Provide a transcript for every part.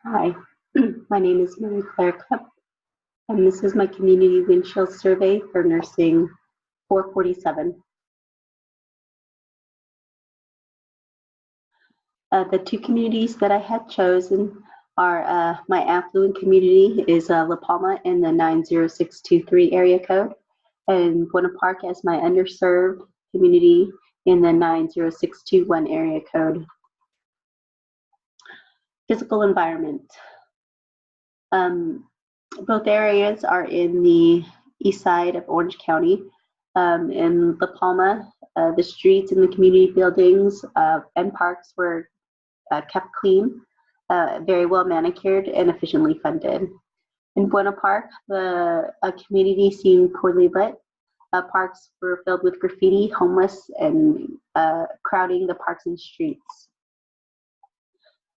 Hi, my name is Mary Claire Cup, and this is my community windshield survey for nursing 447. The two communities that I had chosen are my affluent community is La Palma in the 90623 area code, and Buena Park as my underserved community in the 90621 area code. Physical environment. Both areas are in the east side of Orange County. In La Palma, the streets and the community buildings and parks were kept clean, very well manicured, and efficiently funded. In Buena Park, the community seemed poorly lit. Parks were filled with graffiti, homeless, and crowding the parks and streets.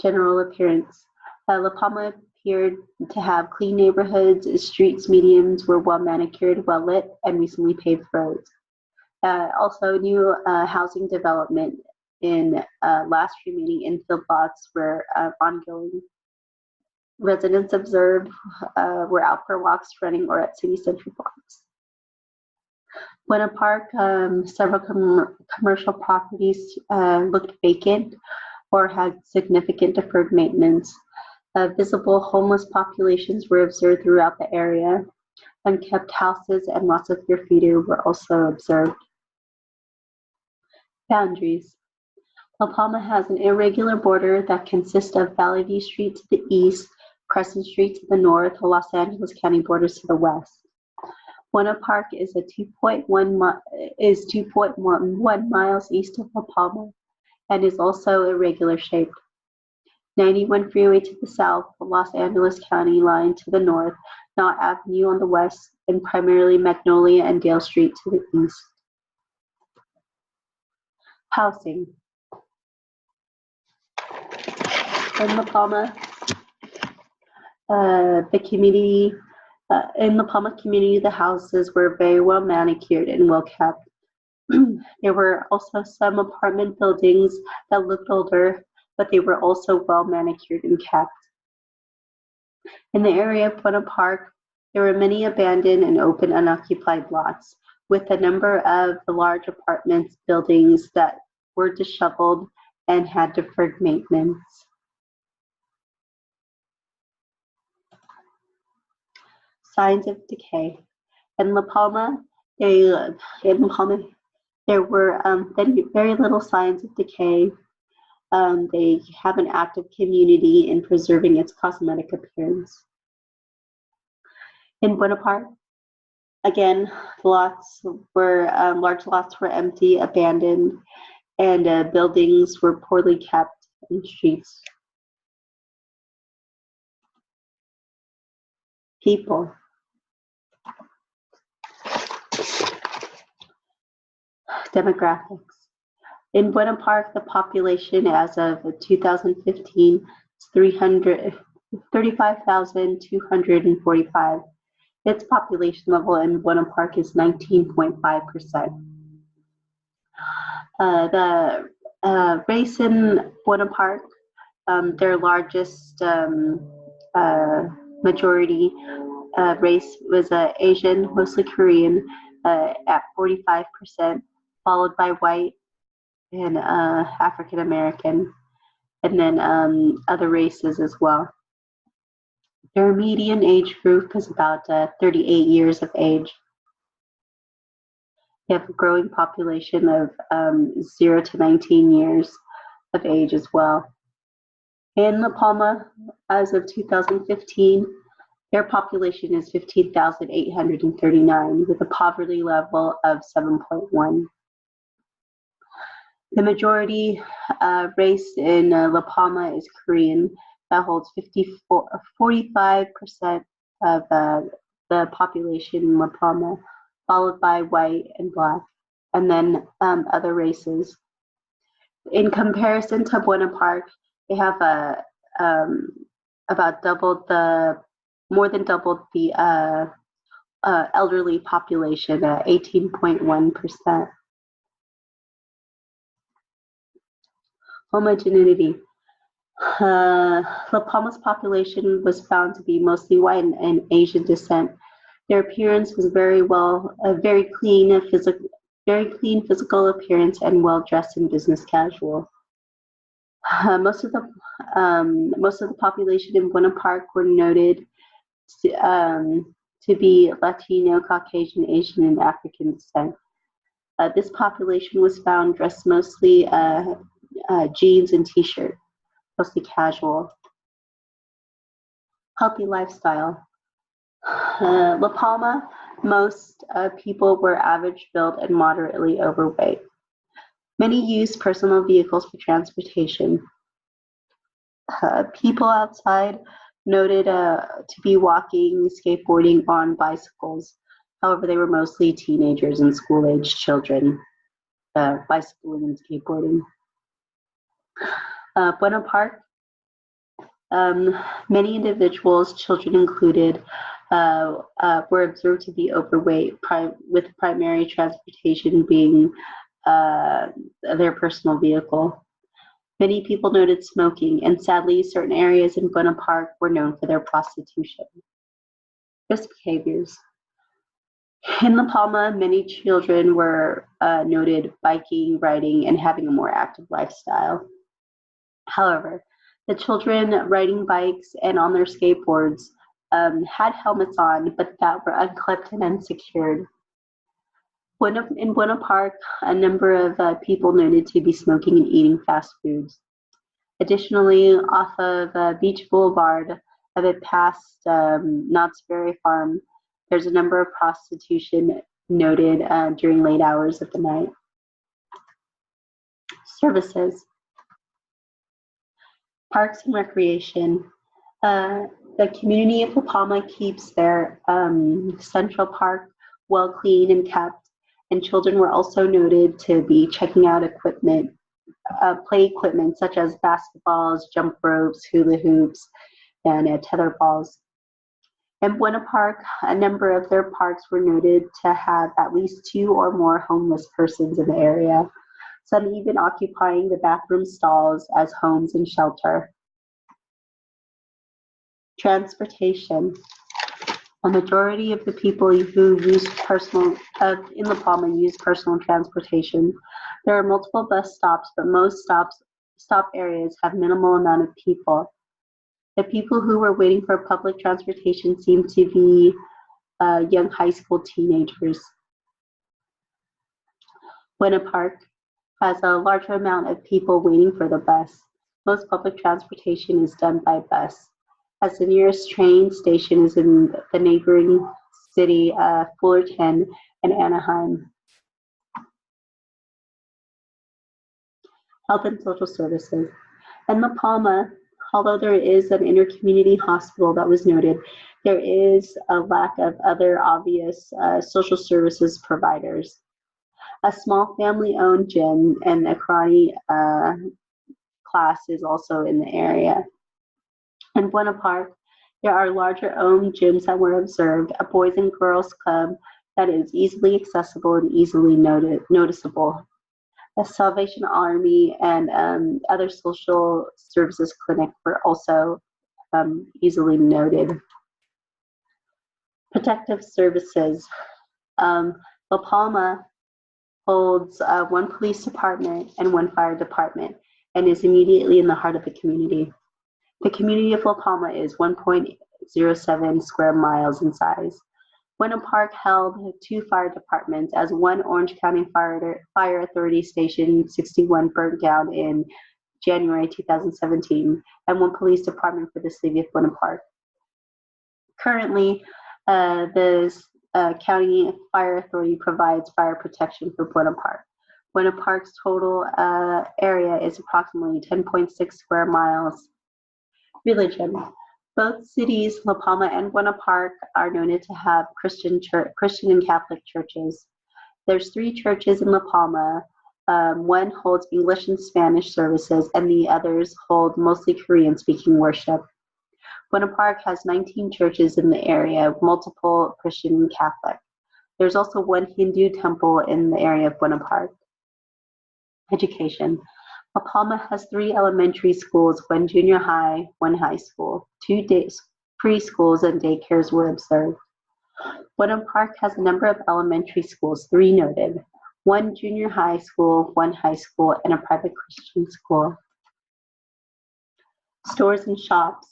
General appearance. La Palma appeared to have clean neighborhoods, streets, medians were well manicured, well lit, and recently paved roads. Also, new housing development in last remaining infill lots were ongoing. Residents observed were out for walks, running, or at city center blocks. Buena Park, several commercial properties looked vacant or had significant deferred maintenance. Visible homeless populations were observed throughout the area. Unkept houses and lots of graffiti were also observed. Boundaries. La Palma has an irregular border that consists of Valley View Street to the east, Crescent Street to the north, the Los Angeles County borders to the west. Buena Park is 2.11 miles east of La Palma and is also irregular shaped. 91 freeway to the south, the Los Angeles County line to the north, Knott Avenue on the west, and primarily Magnolia and Dale Street to the east. Housing. In La Palma, in La Palma community, the houses were very well manicured and well kept. There were also some apartment buildings that looked older, but they were also well manicured and kept. In the area of Buena Park, there were many abandoned and open unoccupied lots, with a number of the large apartment buildings that were disheveled and had deferred maintenance. Signs of decay. In La Palma, there were very little signs of decay. They have an active community in preserving its cosmetic appearance. In Buena Park, again, large lots were empty, abandoned, and buildings were poorly kept in streets. People. Demographics. In Buena Park, the population as of 2015 is 35,245. Its population level in Buena Park is 19.5%. The race in Buena Park, their largest majority race was Asian, mostly Korean, at 45%, followed by white and African American, and then other races as well. Their median age group is about 38 years of age. They have a growing population of 0 to 19 years of age as well. In La Palma, as of 2015, their population is 15,839 with a poverty level of 7.1. The majority race in La Palma is Korean. That holds 45% of the population in La Palma, followed by white and black, and then other races. In comparison to Buena Park, they have more than doubled the elderly population at 18.1%. Homogeneity. La Palma's population was found to be mostly white and Asian descent. Their appearance was very clean physical appearance and well dressed in business casual. Uh, most of the most of the population in Buena Park were noted to be Latino, Caucasian, Asian, and African descent. This population was found dressed mostly jeans and t-shirt, mostly casual. Healthy lifestyle. La Palma, most people were average built and moderately overweight. Many used personal vehicles for transportation. People outside noted to be walking, skateboarding on bicycles. However, they were mostly teenagers and school-aged children bicycling and skateboarding. Buena Park, many individuals, children included, were observed to be overweight, with primary transportation being their personal vehicle. Many people noted smoking, and sadly, certain areas in Buena Park were known for their prostitution. Risk behaviors. In La Palma, many children were noted biking, riding, and having a more active lifestyle. However, the children riding bikes and on their skateboards had helmets on, but that were unclipped and unsecured. In Buena Park, a number of people noted to be smoking and eating fast foods. Additionally, off of Beach Boulevard, a bit past Knott's Berry Farm, there's a number of prostitution noted during late hours of the night. Services. Parks and recreation. The community of La Palma keeps their Central Park well clean and kept, and children were also noted to be checking out equipment, play equipment such as basketballs, jump ropes, hula hoops, and tether balls. In Buena Park, a number of their parks were noted to have at least 2 or more homeless persons in the area, some even occupying the bathroom stalls as homes and shelter. Transportation. A majority of the people who use in La Palma use personal transportation. There are multiple bus stops, but most stop areas have minimal amount of people. The people who were waiting for public transportation seemed to be young high school teenagers. Buena Park has a larger amount of people waiting for the bus. Most public transportation is done by bus, as the nearest train station is in the neighboring city, Fullerton and Anaheim. Health and social services. In La Palma, although there is an intercommunity hospital that was noted, there is a lack of other obvious social services providers. A small family-owned gym and a karate class is also in the area. In Buena Park, there are larger owned gyms that were observed, a boys and girls club that is easily accessible and easily noticeable. The Salvation Army and other social services clinic were also easily noted. Protective services. La Palma holds 1 police department and 1 fire department and is immediately in the heart of the community. The community of La Palma is 1.07 square miles in size. Buena Park held 2 fire departments as 1 Orange County Fire Authority Station 61 burnt down in January 2017, and 1 police department for the city of Buena Park. Currently, the County Fire Authority provides fire protection for Buena Park. Buena Park's total area is approximately 10.6 square miles. Religion. Both cities, La Palma and Buena Park, are noted to have Christian and Catholic churches. There's 3 churches in La Palma. 1 holds English and Spanish services, and the others hold mostly Korean-speaking worship. Buena Park has 19 churches in the area, multiple Christian and Catholic. There's also 1 Hindu temple in the area of Buena Park. Education. La Palma has 3 elementary schools, 1 junior high, 1 high school. 2 preschools and daycares were observed. Wenham Park has a number of elementary schools, 3 noted, 1 junior high school, 1 high school, and a private Christian school. Stores and shops.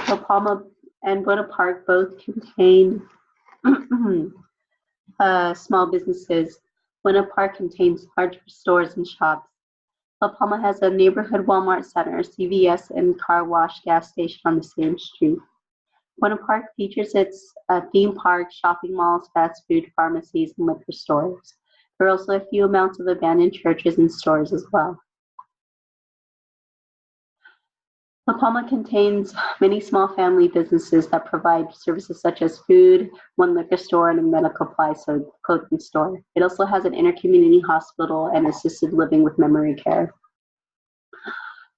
La Palma and Buena Park both contain small businesses. Buena Park contains larger stores and shops. La Palma has a neighborhood Walmart center, CVS, and car wash gas station on the same street. Buena Park features its theme park, shopping malls, fast food, pharmacies, and liquor stores. There are also a few amounts of abandoned churches and stores as well. La Palma contains many small family businesses that provide services such as food, 1 liquor store, and a medical clothing store. It also has an inter-community hospital and assisted living with memory care.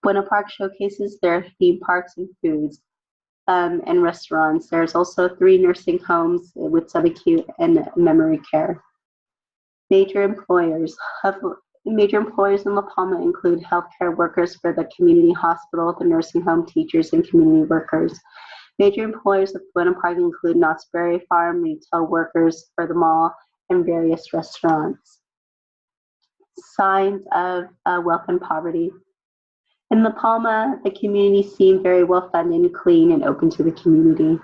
Buena Park showcases their theme parks and foods and restaurants. There's also 3 nursing homes with subacute and memory care. Major employers in La Palma include healthcare workers for the community hospital, the nursing home, teachers, and community workers. Major employers of Buena Park include Knott's Berry Farm, retail workers for the mall, and various restaurants. Signs of wealth and poverty. In La Palma, the community seemed very well funded, clean, and open to the community.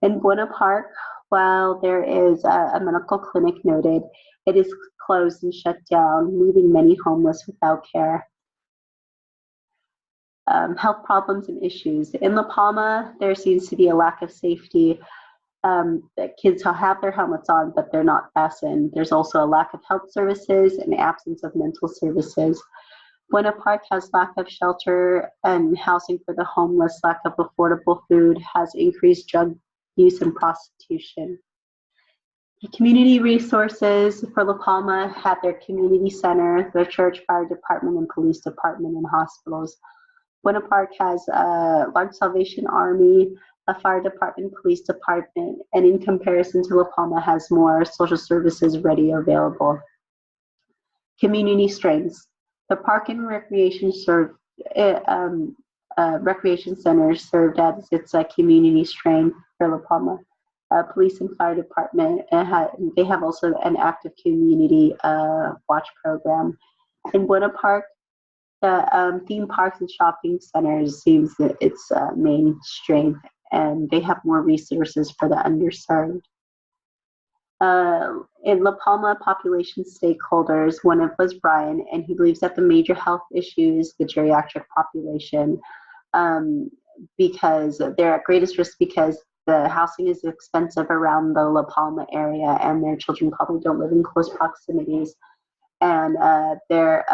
In Buena Park, while there is a medical clinic noted, it is closed and shut down, leaving many homeless without care. Health problems and issues. In La Palma, there seems to be a lack of safety. That kids have their helmets on, but they're not fastened. There's also a lack of health services and absence of mental services. Buena Park has lack of shelter and housing for the homeless, lack of affordable food, has increased drug use and prostitution. The community resources for La Palma had their community center, their church, fire department, and police department, and hospitals. Buena Park has a large Salvation Army, a fire department, police department, and in comparison to La Palma has more social services ready available. Community strengths. The Park and Recreation Recreation Center served as its community strength for La Palma. Police and fire department, they have also an active community watch program. In Buena Park, the theme parks and shopping centers seems that its main strength, and they have more resources for the underserved. In La Palma population stakeholders, one of was Brian, and he believes that the major health issue is the geriatric population because they're at greatest risk because the housing is expensive around the La Palma area, and their children probably don't live in close proximities, and their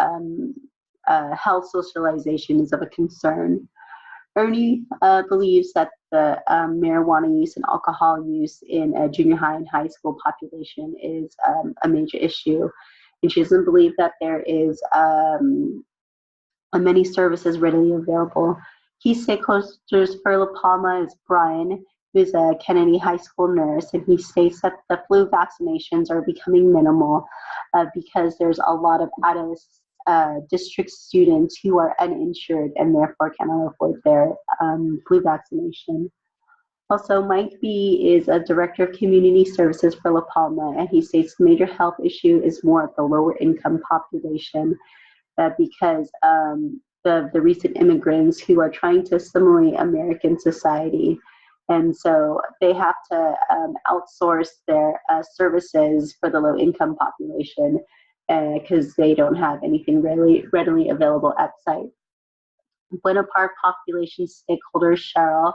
health socialization is of a concern. Ernie believes that the marijuana use and alcohol use in a junior high and high school population is a major issue, and she doesn't believe that there is many services readily available. Key stakeholders for La Palma is Brian, who is a Kennedy High School nurse, and he states that the flu vaccinations are becoming minimal because there's a lot of district students who are uninsured and therefore cannot afford their flu vaccination. Also, Mike B. is a director of community services for La Palma, and he states the major health issue is more of the lower income population because the recent immigrants who are trying to assimilate American society. And so they have to outsource their services for the low income population because they don't have anything readily available at site. Buena Park population stakeholder Cheryl,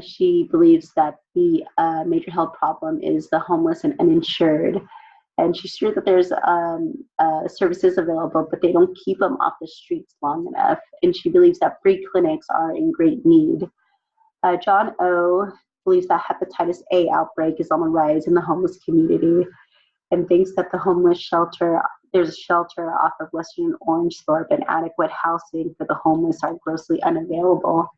she believes that the major health problem is the homeless and uninsured. And she's sure that there's services available, but they don't keep them off the streets long enough. And she believes that free clinics are in great need. John O. believes that hepatitis A outbreak is on the rise in the homeless community and thinks that there's a shelter off of Western Orange Thorpe and adequate housing for the homeless are grossly unavailable.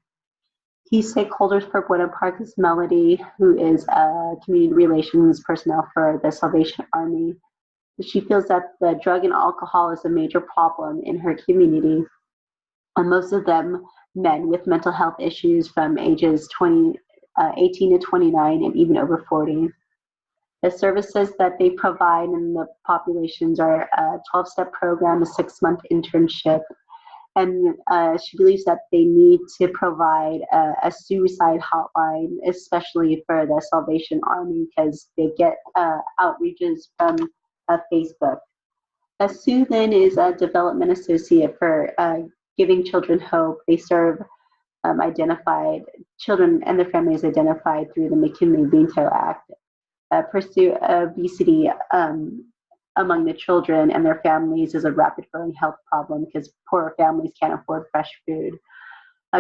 Key stakeholders for Buena Park is Melody, who is a community relations personnel for the Salvation Army. She feels that the drug and alcohol is a major problem in her community, and most of them men with mental health issues from ages 18 to 29 and even over 40. The services that they provide in the populations are a 12-step program, a 6-month internship, and she believes that they need to provide a suicide hotline, especially for the Salvation Army, because they get outreaches from Facebook. Sue then is a development associate for Giving Children Hope. They serve identified children and their families identified through the McKinley-Vento Act, pursue obesity among the children and their families is a rapid growing health problem because poorer families can't afford fresh food.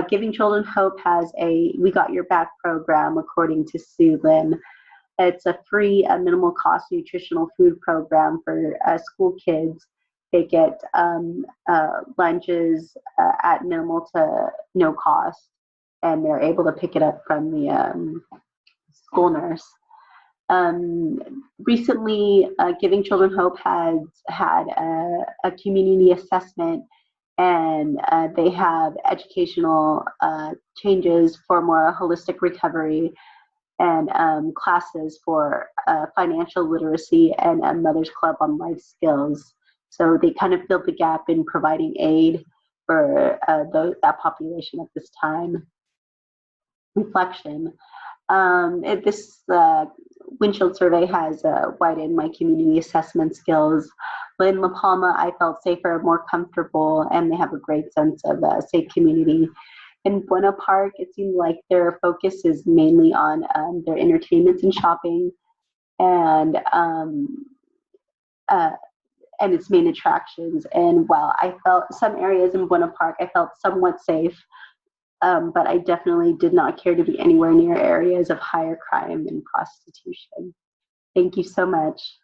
Giving Children Hope has a We Got Your Back program, according to Sue Lynn. It's a free, minimal cost nutritional food program for school kids. They get lunches at minimal to no cost, and they're able to pick it up from the school nurse. Recently, Giving Children Hope has had a community assessment, and they have educational changes for more holistic recovery and classes for financial literacy and a Mother's Club on life skills. So they kind of filled the gap in providing aid for that population at this time. Reflection. This Windshield survey has widened my community assessment skills. In La Palma, I felt safer, more comfortable, and they have a great sense of safe community. In Buena Park, it seemed like their focus is mainly on their entertainments and shopping, and its main attractions. And while I felt some areas in Buena Park, I felt somewhat safe, but I definitely did not care to be anywhere near areas of higher crime and prostitution. Thank you so much.